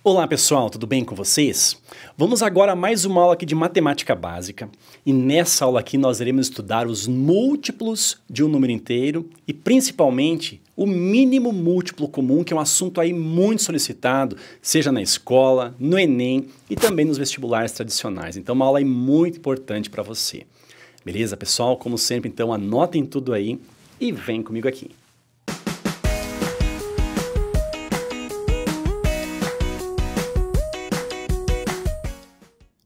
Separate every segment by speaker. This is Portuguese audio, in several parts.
Speaker 1: Olá pessoal, tudo bem com vocês? Vamos agora a mais uma aula aqui de matemática básica e nessa aula aqui nós iremos estudar os múltiplos de um número inteiro e principalmente o mínimo múltiplo comum, que é um assunto aí muito solicitado, seja na escola, no Enem e também nos vestibulares tradicionais. Então uma aula aí muito importante para você. Beleza, pessoal? Como sempre, então anotem tudo aí e vem comigo aqui.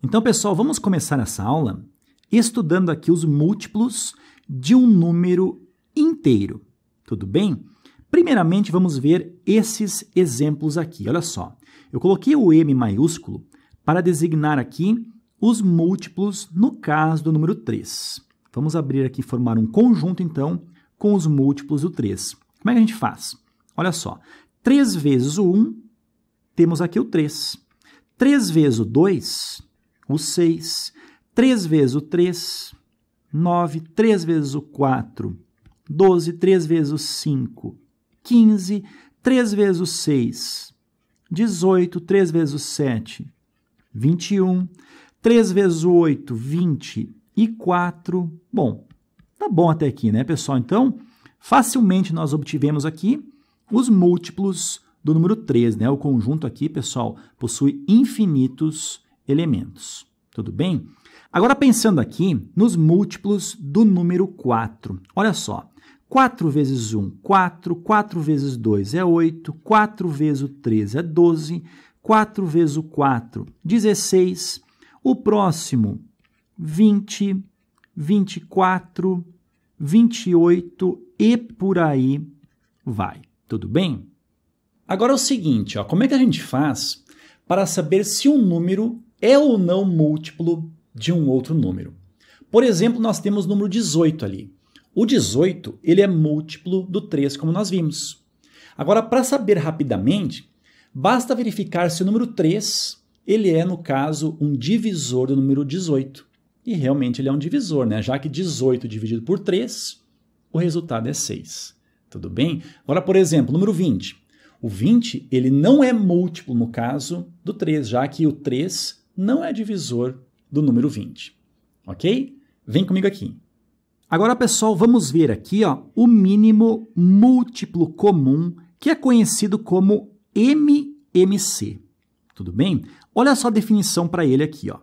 Speaker 2: Então, pessoal, vamos começar essa aula estudando aqui os múltiplos de um número inteiro, tudo bem? Primeiramente, vamos ver esses exemplos aqui. Olha só, eu coloquei o M maiúsculo para designar aqui os múltiplos no caso do número 3. Vamos abrir aqui e formar um conjunto, então, com os múltiplos do 3. Como é que a gente faz? Olha só, 3 vezes o 1, temos aqui o 3. 3 vezes o 2... o 6, 3 vezes o 3, 9, 3 vezes o 4, 12, 3 vezes o 5, 15, 3 vezes o 6, 18, 3 vezes o 7, 21, 3 vezes o 8, 24. Bom, tá bom até aqui, né, pessoal? Então, facilmente nós obtivemos aqui os múltiplos do número 3, né? O conjunto aqui, pessoal, possui infinitos elementos, tudo bem? Agora pensando aqui nos múltiplos do número 4, olha só, 4 vezes 1, 4, 4 vezes 2 é 8, 4 vezes o 3 é 12, 4 vezes o 4, 16, o próximo, 20, 24, 28 e por aí vai, tudo bem? Agora é o seguinte, ó, como é que a gente faz para saber se um número é ou não múltiplo de um outro número? Por exemplo, nós temos o número 18 ali. O 18, ele é múltiplo do 3, como nós vimos. Agora, para saber rapidamente, basta verificar se o número 3, ele é, no caso, um divisor do número 18. E realmente ele é um divisor, né? Já que 18 dividido por 3, o resultado é 6. Tudo bem? Agora, por exemplo, o número 20. O 20, ele não é múltiplo, no caso, do 3, já que o 3 não é divisor do número 20, ok? Vem comigo aqui. Agora, pessoal, vamos ver aqui, ó, o mínimo múltiplo comum, que é conhecido como MMC, tudo bem? Olha só a definição para ele aqui, ó.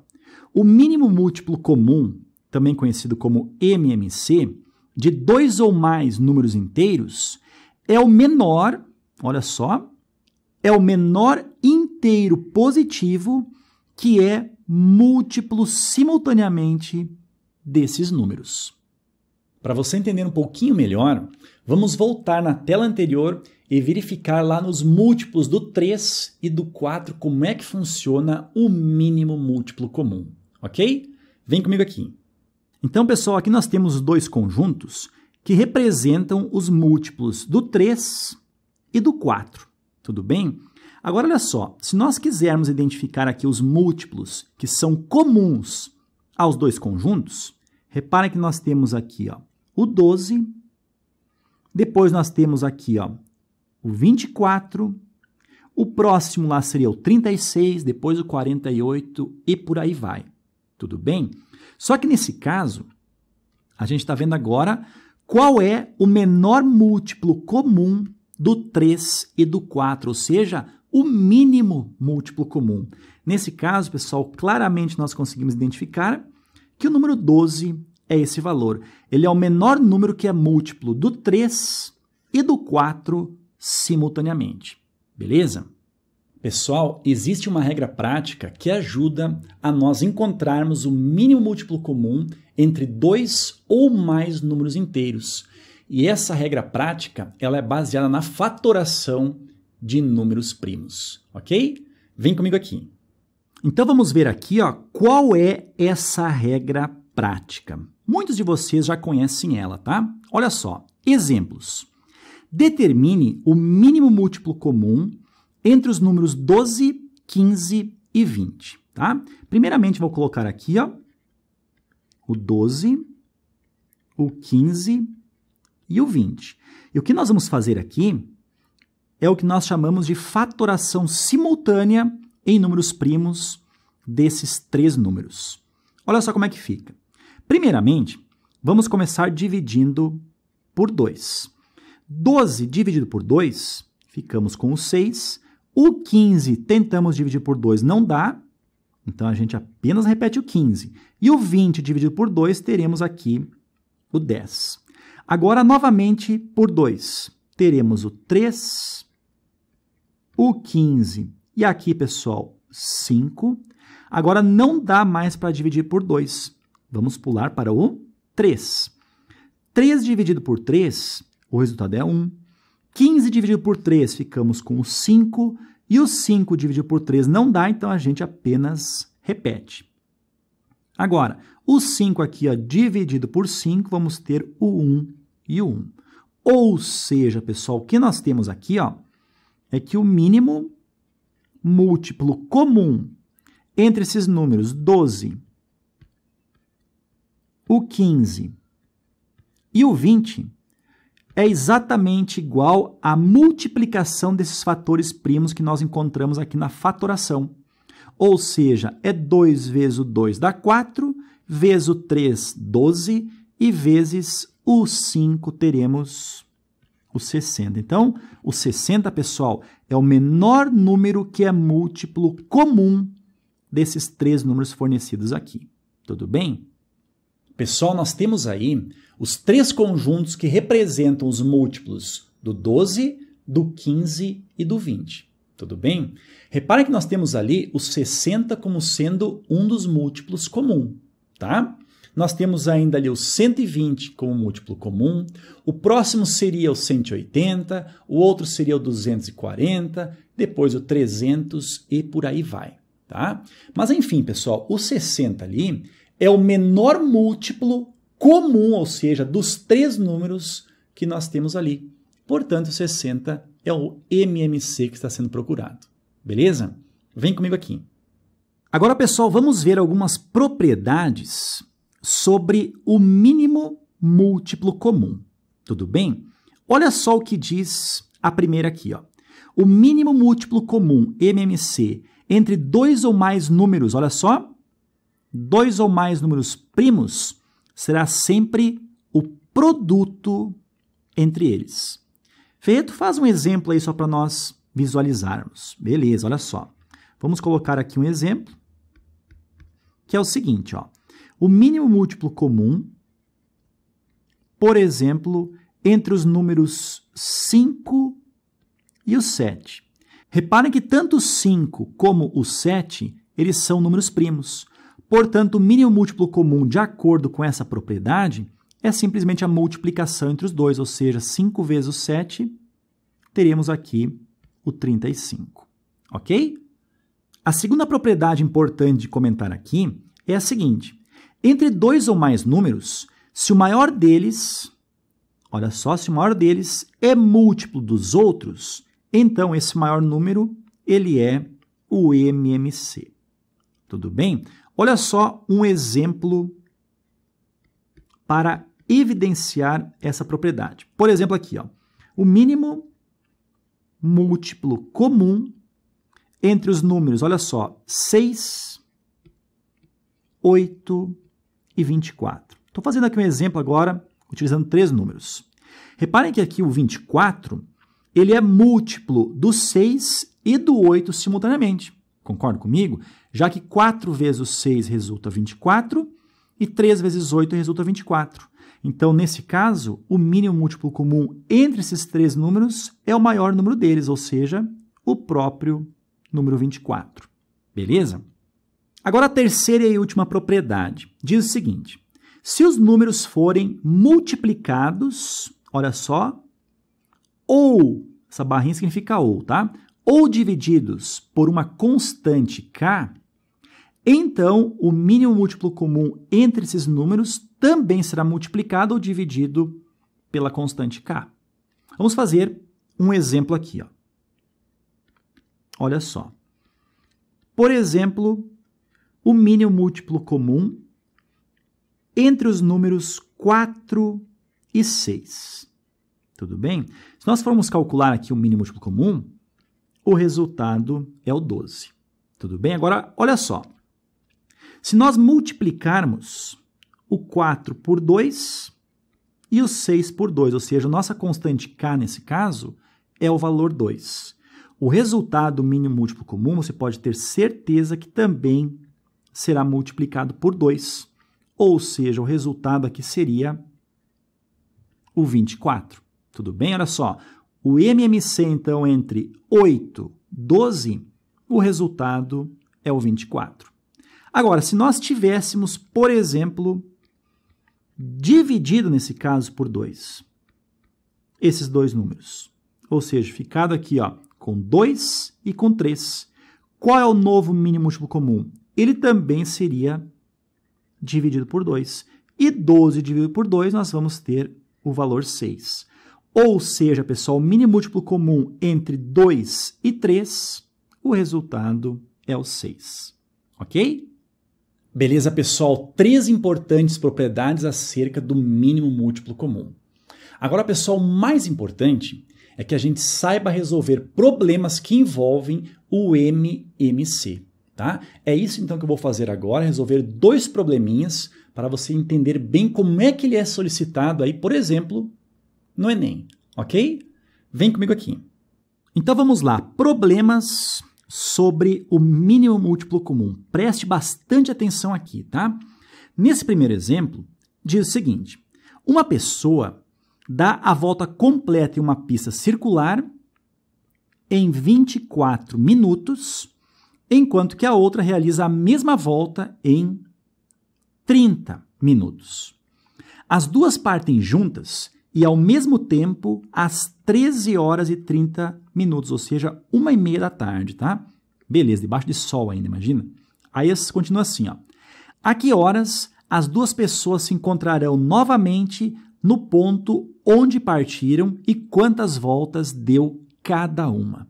Speaker 2: O mínimo múltiplo comum, também conhecido como MMC, de 2 ou mais números inteiros, é o menor, olha só, é o menor inteiro positivo que é múltiplo simultaneamente desses números.
Speaker 1: Para você entender um pouquinho melhor, vamos voltar na tela anterior e verificar lá nos múltiplos do 3 e do 4 como é que funciona o mínimo múltiplo comum, ok? Vem comigo aqui.
Speaker 2: Então, pessoal, aqui nós temos dois conjuntos que representam os múltiplos do 3 e do 4, tudo bem? Agora, olha só, se nós quisermos identificar aqui os múltiplos que são comuns aos dois conjuntos, reparem que nós temos aqui, ó, o 12, depois nós temos aqui, ó, o 24, o próximo lá seria o 36, depois o 48 e por aí vai, tudo bem? Só que nesse caso, a gente está vendo agora qual é o menor múltiplo comum do 3 e do 4, ou seja, o mínimo múltiplo comum. Nesse caso, pessoal, claramente nós conseguimos identificar que o número 12 é esse valor. Ele é o menor número que é múltiplo do 3 e do 4 simultaneamente. Beleza?
Speaker 1: Pessoal, existe uma regra prática que ajuda a nós encontrarmos o mínimo múltiplo comum entre 2 ou mais números inteiros. E essa regra prática, ela é baseada na fatoração de números primos, ok? Vem comigo aqui.
Speaker 2: Então vamos ver aqui, ó, qual é essa regra prática. Muitos de vocês já conhecem ela, tá? Olha só, exemplos. Determine o mínimo múltiplo comum entre os números 12, 15 e 20, tá? Primeiramente vou colocar aqui, ó, o 12, o 15 e o 20. E o que nós vamos fazer aqui é o que nós chamamos de fatoração simultânea em números primos desses 3 números. Olha só como é que fica. Primeiramente, vamos começar dividindo por 2. 12 dividido por 2, ficamos com o 6. O 15, tentamos dividir por 2, não dá. Então, a gente apenas repete o 15. E o 20 dividido por 2, teremos aqui o 10. Agora, novamente, por 2, teremos o 3, o 15 e aqui, pessoal, 5. Agora, não dá mais para dividir por 2. Vamos pular para o 3. 3 dividido por 3, o resultado é 1. 15 dividido por 3, ficamos com o 5. E o 5 dividido por 3 não dá, então a gente apenas repete. Agora, o 5 aqui, ó, dividido por 5, vamos ter o 1 e o 1. Ou seja, pessoal, o que nós temos aqui, ó, é que o mínimo múltiplo comum entre esses números 12, o 15 e o 20 é exatamente igual à multiplicação desses fatores primos que nós encontramos aqui na fatoração. Ou seja, é 2 vezes o 2 dá 4, vezes o 3, 12, e vezes o 5 teremos o 60. Então, o 60, pessoal, é o menor número que é múltiplo comum desses 3 números fornecidos aqui. Tudo bem? Pessoal, nós temos aí os 3 conjuntos que representam os múltiplos do 12, do 15 e do 20. Tudo bem? Reparem que nós temos ali o 60 como sendo um dos múltiplos comum, tá? Nós temos ainda ali o 120 como múltiplo comum, o próximo seria o 180, o outro seria o 240, depois o 300 e por aí vai, tá? Mas enfim, pessoal, o 60 ali é o menor múltiplo comum, ou seja, dos 3 números que nós temos ali. Portanto, 60 é o MMC que está sendo procurado. Beleza? Vem comigo aqui. Agora, pessoal, vamos ver algumas propriedades sobre o mínimo múltiplo comum. Tudo bem? Olha só o que diz a primeira aqui, ó. O mínimo múltiplo comum, MMC, entre 2 ou mais números, olha só, 2 ou mais números primos, será sempre o produto entre eles. Ferreto, faz um exemplo aí só para nós visualizarmos. Beleza, olha só. Vamos colocar aqui um exemplo, que é o seguinte, ó. O mínimo múltiplo comum, por exemplo, entre os números 5 e o 7. Reparem que tanto o 5 como o 7, eles são números primos. Portanto, o mínimo múltiplo comum, de acordo com essa propriedade, é simplesmente a multiplicação entre os dois, ou seja, 5 vezes o 7, teremos aqui o 35, ok? A segunda propriedade importante de comentar aqui é a seguinte: entre 2 ou mais números, se o maior deles, olha só, se o maior deles é múltiplo dos outros, então esse maior número, ele é o MMC. Tudo bem? Olha só um exemplo para evidenciar essa propriedade. Por exemplo, aqui, ó, o mínimo múltiplo comum entre os números, olha só, 6, 8 e 24. Estou fazendo aqui um exemplo agora, utilizando 3 números. Reparem que aqui o 24, ele é múltiplo do 6 e do 8 simultaneamente. Concorda comigo? Já que 4 vezes o 6 resulta 24 e 3 vezes 8 resulta 24. Então, nesse caso, o mínimo múltiplo comum entre esses 3 números é o maior número deles, ou seja, o próprio número 24. Beleza? Agora, a terceira e última propriedade diz o seguinte: se os números forem multiplicados, olha só, ou, essa barrinha significa ou, tá? Ou divididos por uma constante k, então o mínimo múltiplo comum entre esses números também será multiplicado ou dividido pela constante k. Vamos fazer um exemplo aqui, ó. Olha só. Por exemplo, o mínimo múltiplo comum entre os números 4 e 6. Tudo bem? Se nós formos calcular aqui o mínimo múltiplo comum, o resultado é o 12. Tudo bem? Agora, olha só. Se nós multiplicarmos o 4 por 2 e o 6 por 2, ou seja, nossa constante k nesse caso é o valor 2. O resultado mínimo múltiplo comum, você pode ter certeza que também será multiplicado por 2. Ou seja, o resultado aqui seria o 24. Tudo bem? Olha só. O MMC, então, entre 8 e 12, o resultado é o 24. Agora, se nós tivéssemos, por exemplo, dividido, nesse caso, por 2, esses dois números, ou seja, ficado aqui ó, com 2 e com 3, qual é o novo mínimo múltiplo comum? Ele também seria dividido por 2. E 12 dividido por 2, nós vamos ter o valor 6. Ou seja, pessoal, o mínimo múltiplo comum entre 2 e 3, o resultado é o 6. Ok? Beleza, pessoal? 3 importantes propriedades acerca do mínimo múltiplo comum. Agora, pessoal, o mais importante é que a gente saiba resolver problemas que envolvem o MMC. Tá? É isso então que eu vou fazer agora, resolver 2 probleminhas para você entender bem como é que ele é solicitado aí, por exemplo, no Enem, ok? Vem comigo aqui. Então vamos lá, problemas sobre o mínimo múltiplo comum. Preste bastante atenção aqui, tá? Nesse primeiro exemplo, diz o seguinte, uma pessoa dá a volta completa em uma pista circular em 24 minutos, enquanto que a outra realiza a mesma volta em 30 minutos. As duas partem juntas e ao mesmo tempo às 13 horas e 30 minutos, ou seja, 1h30 da tarde, tá? Beleza, debaixo de sol ainda, imagina? Aí continua assim, ó. A que horas as duas pessoas se encontrarão novamente no ponto onde partiram e quantas voltas deu cada uma?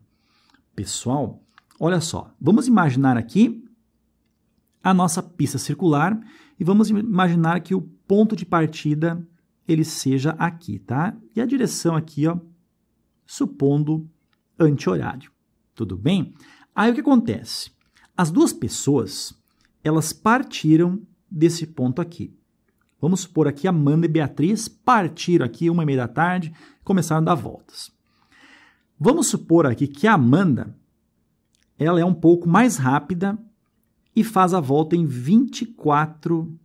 Speaker 2: Pessoal, olha só, vamos imaginar aqui a nossa pista circular e vamos imaginar que o ponto de partida ele seja aqui, tá? E a direção aqui, ó, supondo anti-horário. Tudo bem? Aí o que acontece? As duas pessoas, elas partiram desse ponto aqui. Vamos supor aqui Amanda e Beatriz partiram aqui 1h30 da tarde e começaram a dar voltas. Vamos supor aqui que a Amanda ela é um pouco mais rápida e faz a volta em 24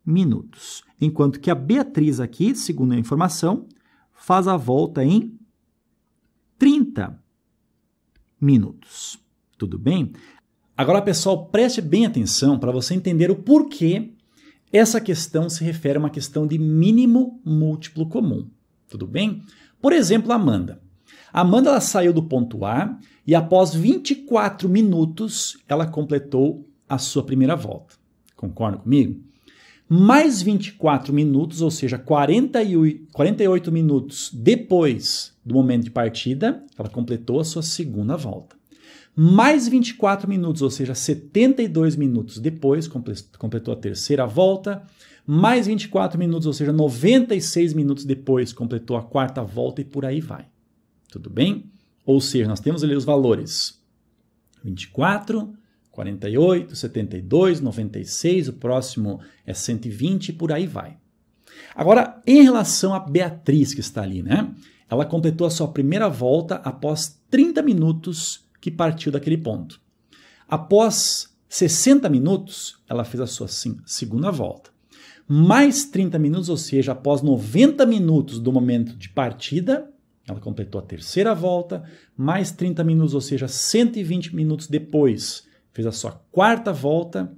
Speaker 2: minutos. Enquanto que a Beatriz aqui, segundo a informação, faz a volta em 30 minutos. Tudo bem? Agora, pessoal, preste bem atenção para você entender o porquê essa questão se refere a uma questão de mínimo múltiplo comum. Tudo bem? Por exemplo, a Amanda. A Amanda ela saiu do ponto A e após 24 minutos ela completou a sua primeira volta. Concorda comigo? Mais 24 minutos, ou seja, 48 minutos depois do momento de partida, ela completou a sua segunda volta. Mais 24 minutos, ou seja, 72 minutos depois, completou a terceira volta. Mais 24 minutos, ou seja, 96 minutos depois, completou a quarta volta e por aí vai. Tudo bem? Ou seja, nós temos ali os valores 24, 48, 72, 96, o próximo é 120 e por aí vai. Agora, em relação a Beatriz que está ali, né? Ela completou a sua primeira volta após 30 minutos que partiu daquele ponto. Após 60 minutos, ela fez a sua segunda volta. Mais 30 minutos, ou seja, após 90 minutos do momento de partida, ela completou a terceira volta. Mais 30 minutos, ou seja, 120 minutos depois, fez a sua quarta volta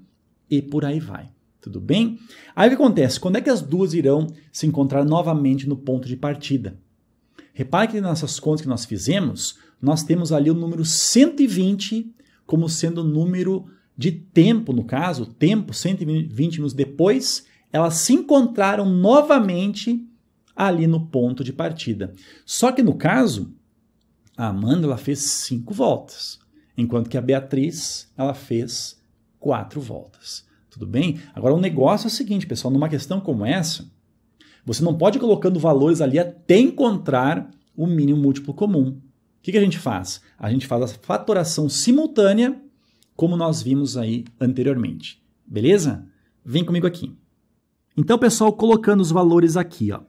Speaker 2: e por aí vai. Tudo bem? Aí o que acontece? Quando é que as duas irão se encontrar novamente no ponto de partida? Repare que nas nossas contas que nós fizemos, nós temos ali o número 120 como sendo o número de tempo, no caso, tempo 120 minutos depois, elas se encontraram novamente ali no ponto de partida. Só que no caso, a Amanda ela fez 5 voltas, enquanto que a Beatriz ela fez 4 voltas. Tudo bem? Agora o negócio é o seguinte, pessoal, numa questão como essa, você não pode ir colocando valores ali até encontrar o mínimo múltiplo comum. O que a gente faz? A gente faz a fatoração simultânea como nós vimos aí anteriormente. Beleza? Vem comigo aqui. Então, pessoal, colocando os valores aqui, ó,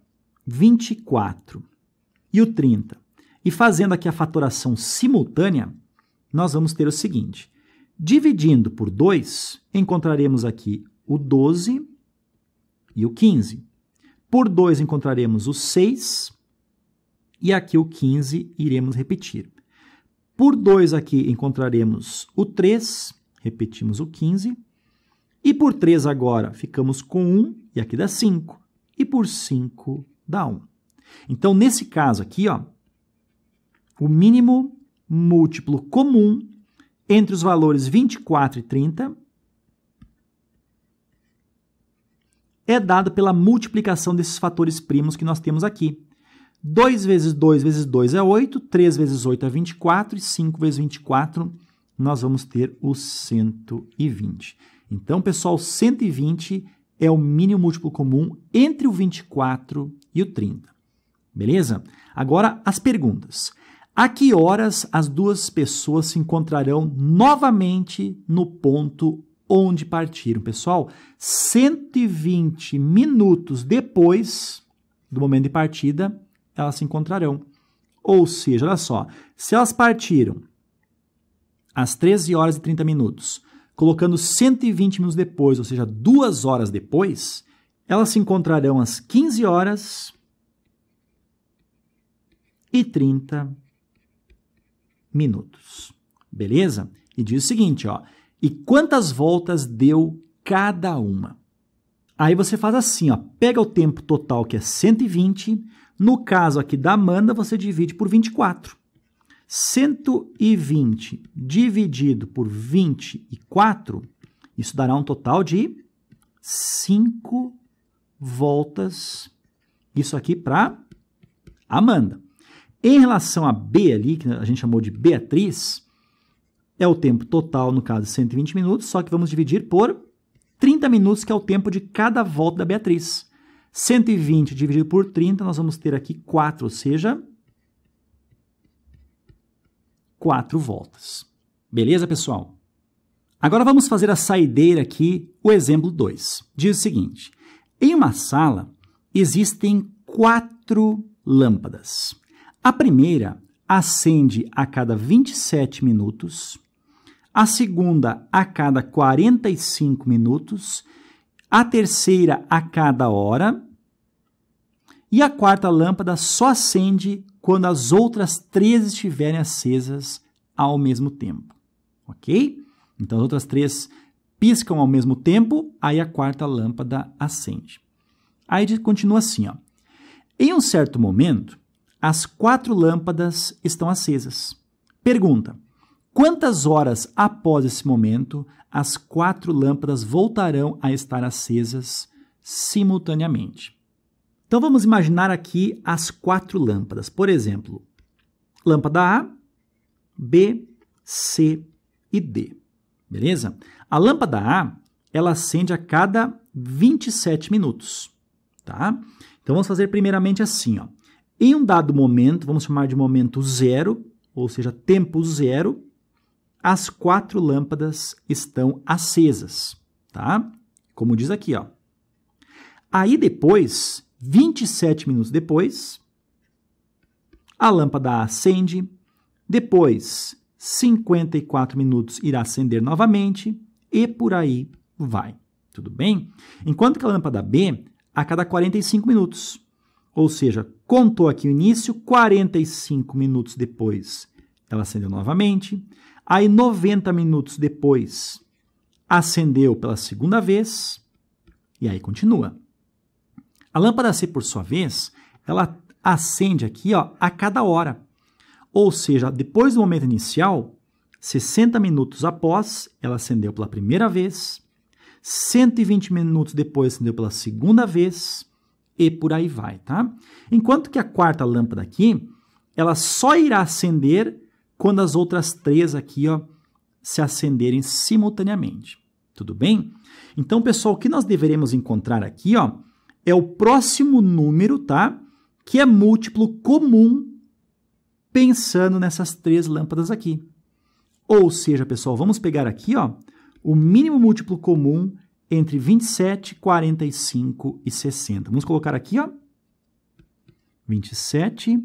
Speaker 2: 24 e o 30, e fazendo aqui a fatoração simultânea, nós vamos ter o seguinte. Dividindo por 2, encontraremos aqui o 12 e o 15. Por 2 encontraremos o 6 e aqui o 15 iremos repetir. Por 2 aqui encontraremos o 3, repetimos o 15. E por 3 agora ficamos com 1 e aqui dá 5. E por 5 dá 1. Então, nesse caso aqui, ó, o mínimo múltiplo comum entre os valores 24 e 30 é dado pela multiplicação desses fatores primos que nós temos aqui. 2 vezes 2 vezes 2 é 8, 3 vezes 8 é 24 e 5 vezes 24 nós vamos ter o 120. Então, pessoal, 120 é o mínimo múltiplo comum entre o 24 e o 30. Beleza? Agora, as perguntas. A que horas as duas pessoas se encontrarão novamente no ponto onde partiram? Pessoal, 120 minutos depois do momento de partida, elas se encontrarão. Ou seja, olha só, se elas partiram às 13 horas e 30 minutos, colocando 120 minutos depois, ou seja, 2 horas depois, elas se encontrarão às 15 horas e 30 minutos. Beleza? E diz o seguinte, ó, e quantas voltas deu cada uma? Aí você faz assim, ó, pega o tempo total, que é 120, no caso aqui da Amanda, você divide por 24. 120 dividido por 24, isso dará um total de 5 voltas, isso aqui para Amanda. Em relação a B ali, que a gente chamou de Beatriz, é o tempo total, no caso, 120 minutos, só que vamos dividir por 30 minutos, que é o tempo de cada volta da Beatriz. 120 dividido por 30, nós vamos ter aqui 4, ou seja, 4 voltas. Beleza, pessoal? Agora vamos fazer a saideira aqui, o exemplo 2. Diz o seguinte, em uma sala existem 4 lâmpadas. A primeira acende a cada 27 minutos, a segunda a cada 45 minutos, a terceira a cada hora e a quarta lâmpada só acende quando as outras 3 estiverem acesas ao mesmo tempo, ok? Então, as outras 3 piscam ao mesmo tempo, aí a quarta lâmpada acende. Aí continua assim, ó. Em um certo momento, as 4 lâmpadas estão acesas. Pergunta, quantas horas após esse momento as 4 lâmpadas voltarão a estar acesas simultaneamente? Então, vamos imaginar aqui as 4 lâmpadas. Por exemplo, lâmpada A, B, C e D. Beleza? A lâmpada A, ela acende a cada 27 minutos. Tá? Então, vamos fazer primeiramente assim, ó. Em um dado momento, vamos chamar de momento 0, ou seja, tempo 0, as 4 lâmpadas estão acesas, tá? Como diz aqui, ó. Aí depois, 27 minutos depois, a lâmpada acende, depois 54 minutos irá acender novamente e por aí vai, tudo bem? Enquanto que a lâmpada B, a cada 45 minutos, ou seja, contou aqui o início, 45 minutos depois ela acendeu novamente, aí 90 minutos depois acendeu pela segunda vez e aí continua. A lâmpada C, por sua vez, ela acende aqui, ó, a cada hora. Ou seja, depois do momento inicial, 60 minutos após, ela acendeu pela primeira vez, 120 minutos depois acendeu pela segunda vez e por aí vai, tá? Enquanto que a quarta lâmpada aqui, ela só irá acender quando as outras 3 aqui, ó, se acenderem simultaneamente. Tudo bem? Então, pessoal, o que nós deveremos encontrar aqui, ó, é o próximo número, tá? Que é múltiplo comum pensando nessas 3 lâmpadas aqui. Ou seja, pessoal, vamos pegar aqui, ó, o mínimo múltiplo comum entre 27, 45 e 60. Vamos colocar aqui, ó, 27,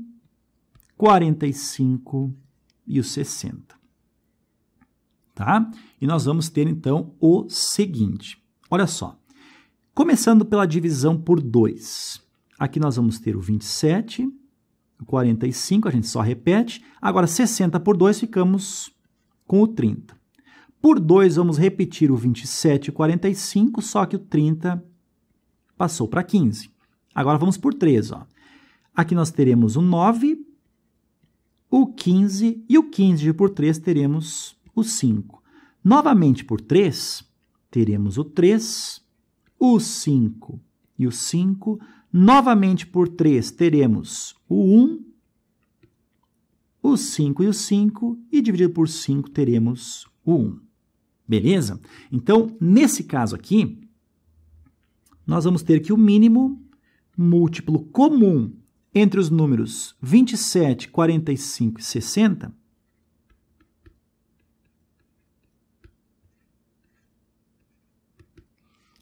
Speaker 2: 45 e o 60. Tá? E nós vamos ter, então, o seguinte. Olha só. Começando pela divisão por 2. Aqui nós vamos ter o 27, o 45, a gente só repete. Agora, 60 por 2, ficamos com o 30. Por 2, vamos repetir o 27 e o 45, só que o 30 passou para 15. Agora, vamos por 3, ó. Aqui nós teremos o 9, o 15 e o 15 por 3 teremos o 5. Novamente por 3, teremos o 3, o 5 e o 5. Novamente por 3, teremos o 1, o 5 e o 5. E dividido por 5, teremos o 1. Beleza? Então, nesse caso aqui, nós vamos ter que o mínimo múltiplo comum entre os números 27, 45 e 60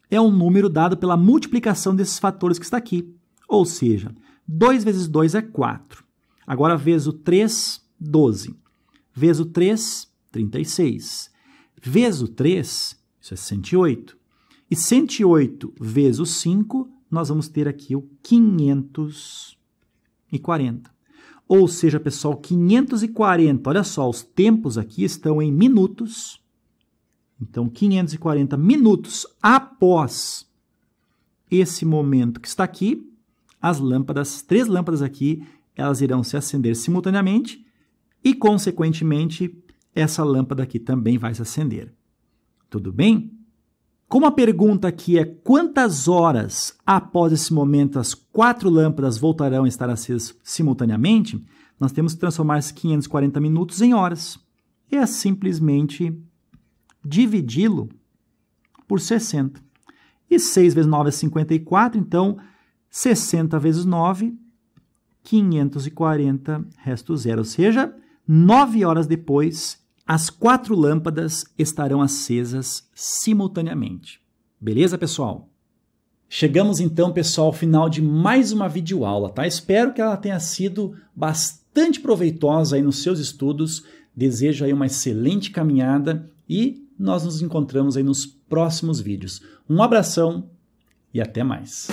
Speaker 2: é um número dado pela multiplicação desses fatores que está aqui. Ou seja, 2 vezes 2 é 4. Agora, vezes o 3, 12. Vezes o 3, 36. Vezes o 3, isso é 108. E 108 vezes o 5, nós vamos ter aqui o 540. Ou seja, pessoal, 540, olha só, os tempos aqui estão em minutos. Então, 540 minutos após esse momento que está aqui, as lâmpadas, 3 lâmpadas aqui, elas irão se acender simultaneamente e, consequentemente, essa lâmpada aqui também vai se acender. Tudo bem? Como a pergunta aqui é quantas horas após esse momento as 4 lâmpadas voltarão a estar acesas simultaneamente, nós temos que transformar esses 540 minutos em horas. É simplesmente dividi-lo por 60. E 6 vezes 9 é 54, então 60 vezes 9, 540, resto 0. Ou seja, 9 horas depois, as 4 lâmpadas estarão acesas simultaneamente. Beleza, pessoal? Chegamos então, pessoal, ao final de mais uma videoaula, tá? Espero que ela tenha sido bastante proveitosa aí nos seus estudos. Desejo aí uma excelente caminhada e nós nos encontramos aí nos próximos vídeos. Um abração e até mais!